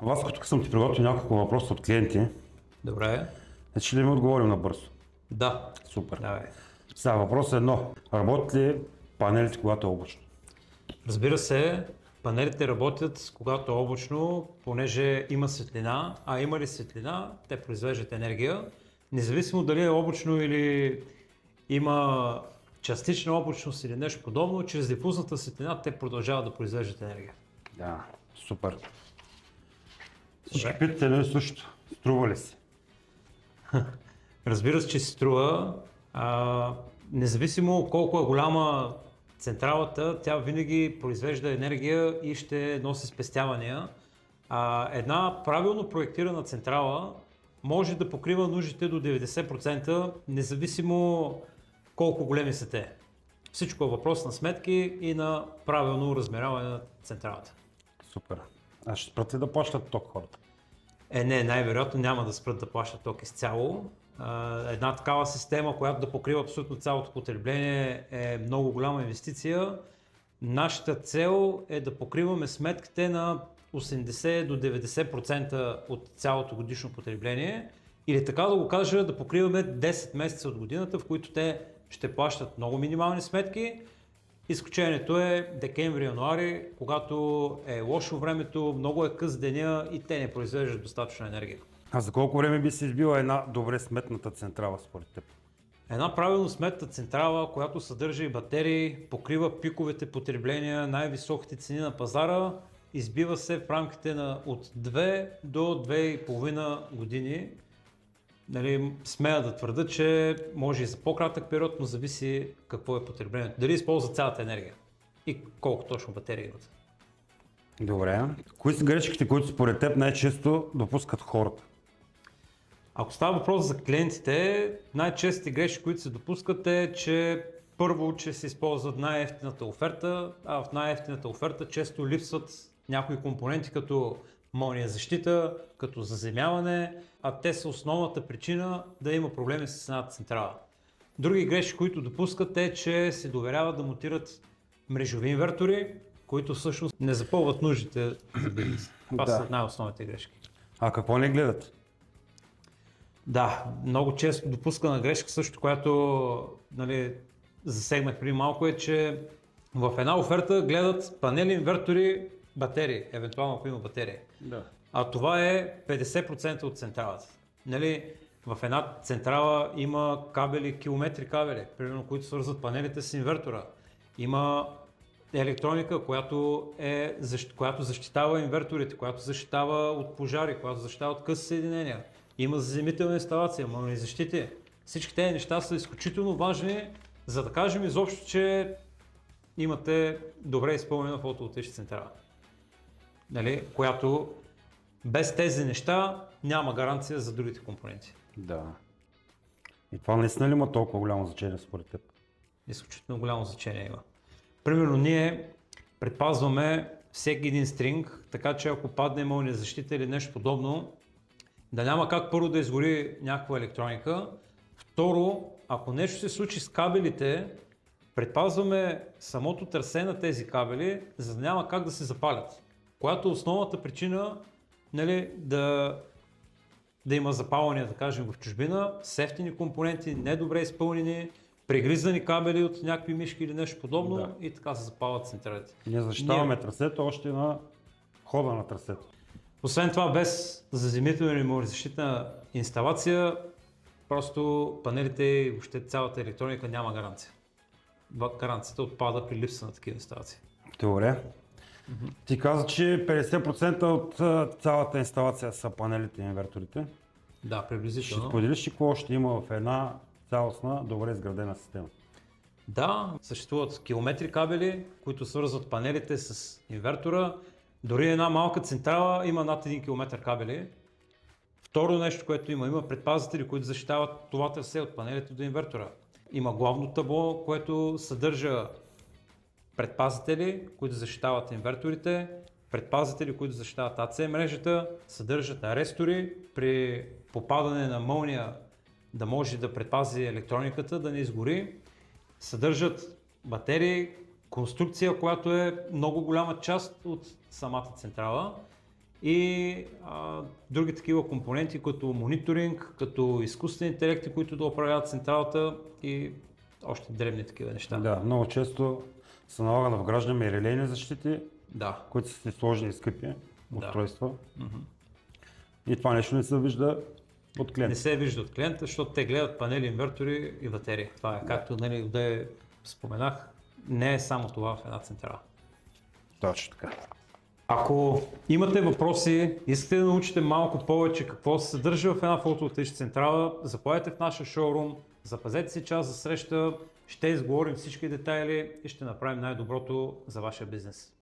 Васко, тук съм ти приготвил няколко въпроса от клиенти. Добре. Значи ли ми отговорим набързо? Да. Супер. Давай. Сега въпрос е едно. Работят ли панелите, когато е облачно? Разбира се, панелите работят когато е облачно, понеже има светлина, а има ли светлина, те произвеждат енергия. Независимо дали е облачно или има частична облачност или нещо подобно, чрез дифузната светлина те продължават да произвеждат енергия. Да, супер. Всички питате ли също? Струва ли се? Разбира се, че се струва. Независимо колко е голяма централата, тя винаги произвежда енергия и ще носи спестявания. Една правилно проектирана централа може да покрива нуждите до 90%, независимо колко големи са те. Всичко е въпрос на сметки и на правилно размеряване на централата. Супер. А ще спрат ли да плащат ток хората? Не, най-вероятно няма да спрат да плащат ток изцяло. Една такава система, която да покрива абсолютно цялото потребление, е много голяма инвестиция. Нашата цел е да покриваме сметките на 80 до 90% от цялото годишно потребление, или така да го кажа, да покриваме 10 месеца от годината, в които те ще плащат много минимални сметки. Изключението е декември-януари, когато е лошо времето, много е къс деня и те не произвеждат достатъчно енергия. А за колко време би се избила една добре сметната централа според теб? Една правилно сметната централа, която съдържа и батерии, покрива пиковете потребления, най-високите цени на пазара, избива се в рамките на от 2 до 2,5 години. Смея да твърда, че може и за по-кратък период, но зависи какво е потреблението. Дали използва цялата енергия и колко точно батерии имат. Добре. Кои са грешките, които според теб най-често допускат хората? Ако става въпрос за клиентите, най-честите грешки, които се допускат е, че първо, че се използват най-евтината оферта, а в най-евтината оферта често липсват някои компоненти като молния защита, като заземяване, а те са основната причина да има проблеми с едната централа. Други грешки, които допускат е, че се доверяват да монтират мрежови инвертори, които всъщност не запълват нуждите за бизнес. Това са най-основните грешки. А какво не гледат? Да, много често допускана грешка, също която засегнах преди малко, е, че в една оферта гледат панели, инвертори, батерии, евентуално ако има батерии. Да. А това е 50% от централата. В една централа има кабели, километри кабели, примерно, които свързват панелите с инвертора. Има електроника, която защитава инверторите, която защитава от пожари, която защитава от къси съединения. Има заземителна инсталация, молни защити. Всички тези неща са изключително важни, за да кажем изобщо, че имате добре изпълнена фотоволтаична централа. Която без тези неща няма гаранция за другите компоненти. Да. И това наистина ли има толкова голямо значение според теб? Изключително голямо значение има. Примерно ние предпазваме всеки един стринг, така че ако падне молния защита или нещо подобно, да няма как първо да изгори някаква електроника. Второ, ако нещо се случи с кабелите, предпазваме самото трасе на тези кабели, за да няма как да се запалят. Която е основната причина да има запалвания, да кажем, в чужбина, с евтини компоненти, недобре изпълнени, прегризани кабели от някакви мишки или нещо подобно, и така се запалват централите. Ние защитаваме трасето още на хода на трасето. Освен това, без заземителна или молнезащитна инсталация, просто панелите и въобще цялата електроника няма гаранция. Гаранцията отпада при липса на такива инсталации. Добре. Ти каза, че 50% от цялата инсталация са панелите и инверторите. Да, приблизително. Ще споделиш ли какво ще има в една цялостна, добре изградена система? Да, съществуват километри кабели, които свързват панелите с инвертора. Дори една малка централа има над 1 км кабели. Второ нещо, което има предпазители, които защитават това трасе от панелите до инвертора. Има главно табло, което съдържа предпазители, които защитават инверторите, предпазители, които защитават АЦ мрежата, съдържат арестори при попадане на мълния да може да предпази електрониката, да не изгори, съдържат батерии, конструкция, която е много голяма част от самата централа, и други такива компоненти, като мониторинг, като изкуствени интелекти, които да управляват централата и още древни такива неща. Да, много често се налага да вграждаме и релейни защити, Да. които са си сложни и скъпи Да. устройства. И това нещо не се вижда от Не клиента. се вижда от клиента, защото те гледат панели, инвертори и батерии. Това е както да споменах, не е само това в една централа. Точно така. Ако имате въпроси, искате да научите малко повече какво се съдържа в една фотоволтаична централа, заповядайте в нашия шоурум, запазете си час за среща, ще изговорим всички детайли и ще направим най-доброто за вашия бизнес.